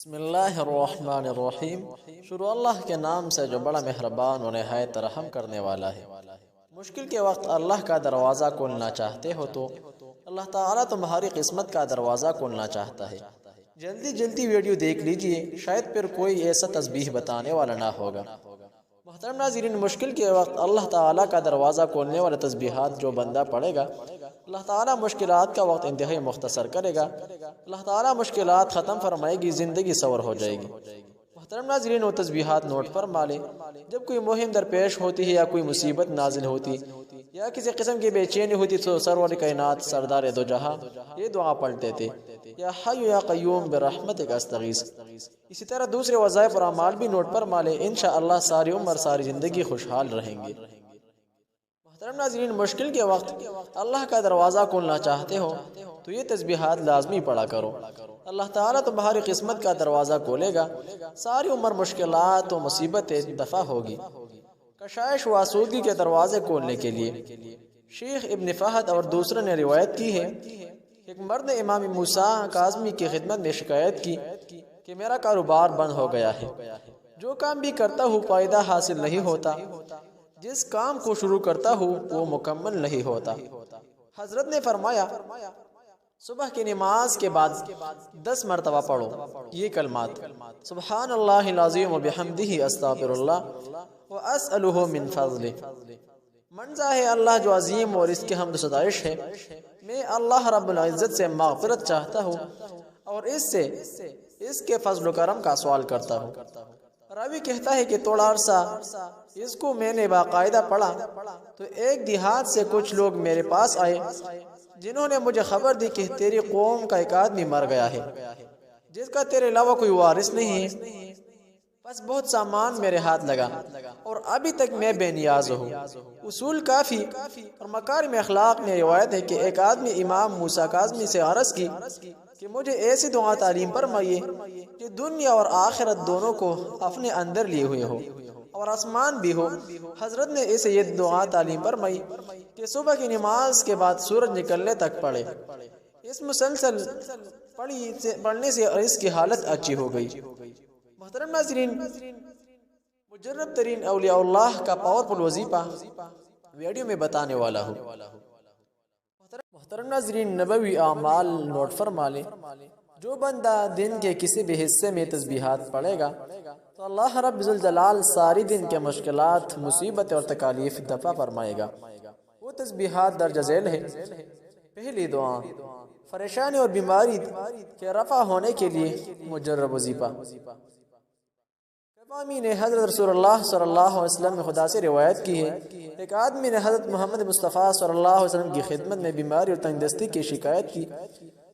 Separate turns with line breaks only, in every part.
بسم اللہ الرحمن الرحیم۔ شروع اللہ کے نام سے جو بڑا مہربان و نہایت رحم کرنے والا ہے۔ مشکل کے وقت اللہ کا دروازہ کھولنا چاہتے ہو تو اللہ تعالیٰ تمہاری قسمت کا دروازہ کھولنا چاہتا ہے۔ جلدی جلدی ویڈیو دیکھ لیجئے، شاید پھر کوئی ایسا تسبیح بتانے والا نہ ہوگا۔ محترم ناظرین، مشکل کے وقت اللہ تعالیٰ کا دروازہ کھولنے والے تسبیحات جو بندہ پڑھے گا، اللہ تعالیٰ مشکلات کا وقت انتہائی مختصر کرے گا، اللہ تعالیٰ مشکلات ختم فرمائے گی، زندگی سور ہو جائے گی۔ محترم ناظرین، وہ تسبیحات نوٹ فرما لیں۔ جب کوئی مہم درپیش ہوتی ہے یا کوئی مصیبت نازل ہوتی یا کسی قسم کی بے چینی ہوتی تو سرور کائنات سردار دو جہاں یہ دعا پڑھتے تھے، یا حی یا قیوم برحمتک استغیث۔ اسی طرح دوسرے وظائف اور اعمال بھی نوٹ فرما لیں، انشاءاللہ ساری عمر ساری زندگی خوشحال رہیں گے۔ محترم ناظرین، مشکل کے وقت اللہ کا دروازہ کھولنا چاہتے ہو تو یہ تسبیحات لازمی پڑھا کرو۔ اللہ تعالیٰ تمہاری قسمت کا دروازہ کھولے گا، ساری عمر مشکلات و مصیبتیں دفع ہوگی۔ کشائش و آسودگی کے دروازے کھولنے کے لیے شیخ ابن فہد اور دوسروں نے روایت کی ہے، ایک مرد نے امام موسیٰ کاظمی کی خدمت میں شکایت کی کہ میرا کاروبار بند ہو گیا ہے، جو کام بھی کرتا ہوں فائدہ حاصل نہیں ہوتا، جس کام کو شروع کرتا ہوں وہ مکمل نہیں ہوتا۔ حضرت نے فرمایا، صبح کی نماز کے بعد 10 مرتبہ پڑھو یہ کلمات: سبحان اللہ العظیم و بحمدہ استغفر اللہ و اسألہ من فضلہ۔ منزہ ہے اللہ جو عظیم اور اس کی حمد و ستائش ہے، میں اللہ رب العزت سے مغفرت چاہتا ہوں اور اس کے فضل و کرم کا سوال کرتا ہوں۔ راوی کہتا ہے کہ تھوڑا عرصہ اس کو میں نے باقاعدہ پڑھا تو ایک دیہات سے کچھ لوگ میرے پاس آئے، جنہوں نے مجھے خبر دی کہ تیری قوم کا ایک آدمی مر گیا ہے جس کا تیرے علاوہ کوئی وارث نہیں ہے۔ بس بہت سامان میرے ہاتھ لگا اور ابھی تک میں بے نیاز ہوں۔ اصول کافی اور مکارم اخلاق میں روایت ہے کہ ایک آدمی امام موسیٰ کاظمی سے عرض کی کہ مجھے ایسی دعا تعلیم فرمائیے کہ دنیا اور آخرت دونوں کو اپنے اندر لیے ہوئے ہو اور آسمان بھی ہو۔ حضرت نے اسے یہ دعا تعلیم فرمائی کہ صبح کی نماز کے بعد سورج نکلنے تک پڑھے۔ اس مسلسل پڑھنے سے اس کی حالت اچھی ہو گئی۔ محترم ناظرین، مجرب ترین اولیاء اللہ کا پاورفل وظیفہ ویڈیو میں بتانے والا ہوں۔ محترم ناظرین، نبوی اعمال نوٹ فرما لیں۔ جو بندہ دن کے کسی بھی حصے میں تسبیحات پڑھے گا تو اللہ رب ذوالجلال ساری دن کے مشکلات، مصیبت اور تکالیف دفع فرمائے گا۔ وہ تسبیحات درج ذیل ہے۔ پہلی دعا: پریشانی اور بیماری کے رفع ہونے کے لیے مجرب وظیفہ۔ امین نے حضرت رسول اللہ صلی اللہ علیہ وسلم نے خدا سے روایت کی ہے، ایک آدمی نے حضرت محمد مصطفیٰ صلی اللہ علیہ وسلم کی خدمت میں بیماری اور تنگ دستی کی شکایت کی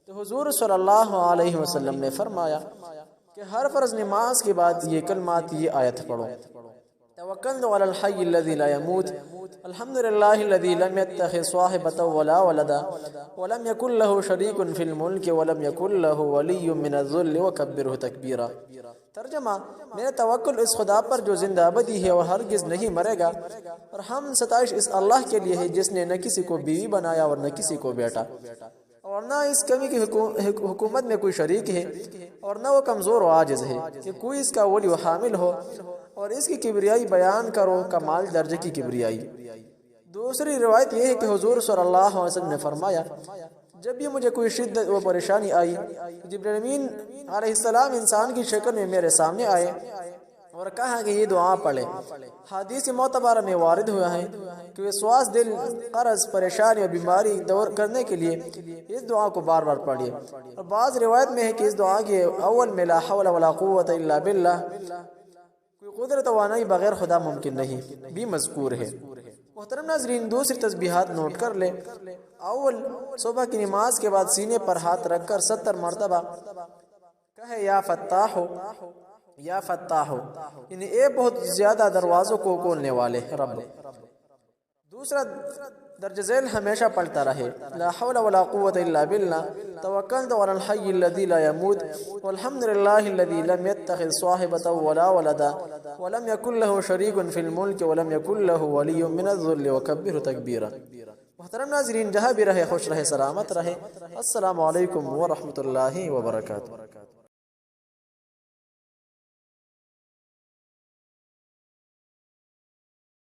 تو حضور صلی اللہ علیہ وسلم نے فرمایا کہ ہر فرض نماز کے بعد یہ کلمات، یہ آیت پڑھو: توکلت علی الحی الذی لا یموت، الحمدللہ الذی لم یتخذ صاحبۃ ولا ولدا ولم یکن له شریک فی الملک ولم یکن له ولی من الذل وکبرہ تکبیرا۔ ترجمہ: میرا توکل اس خدا پر جو زندہ ابدی ہے اور ہرگز نہیں مرے گا، اور ہم ستائش اس اللہ کے لیے ہے جس نے نہ کسی کو بیوی بنایا اور نہ کسی کو بیٹا، اور نہ اس کمی کی حکومت میں کوئی شریک ہے، اور نہ وہ کمزور و عاجز ہے کہ کوئی اس کا ولی و حامل ہو، اور اس کی کبریائی بیان کرو، کمال درجے کی کبریائی۔ دوسری روایت یہ ہے کہ حضور صلی اللہ علیہ وسلم نے فرمایا، جب بھی مجھے کوئی شدت و پریشانی آئی، جبرائیل امین علیہ السلام انسان کی شکل میں میرے سامنے آئے اور کہا کہ یہ دعا پڑھے۔ حدیث معتبرہ میں وارد ہوا ہے کہ وسواس دل، قرض، پریشانی اور بیماری دور کرنے کے لیے اس دعا کو بار بار پڑھیے۔ اور بعض روایت میں ہے کہ اس دعا کے اول میں لا حول ولا قوت الا باللہ، کوئی قدرت و توانائی بغیر خدا ممکن نہیں، بھی مذکور ہے۔ محترم ناظرین، دوسری تسبیحات نوٹ کر لیں۔ اول، صبح کی نماز کے بعد سینے پر ہاتھ رکھ کر 70 مرتبہ کہے یا فتاح یا فتاح، یعنی اے بہت زیادہ دروازوں کو کھولنے والے رب۔ دوسرا، درج ذیل ہمیشہ پڑھتا رہے: لا حول ولا قوت الا باللہ، توکلت علی الحی الذی لا یموت، والحمدللہ الذی لم یتخذ صاحبۃ ولا ولدا ولم یکن له شریک فی الملک ولم یکن له ولی من الذل وکبرہ تکبیرا۔ محترم ناظرین، جہاں بھی رہے خوش رہے، سلامت رہے۔ السلام علیکم ورحمۃ اللہ وبرکاتہ۔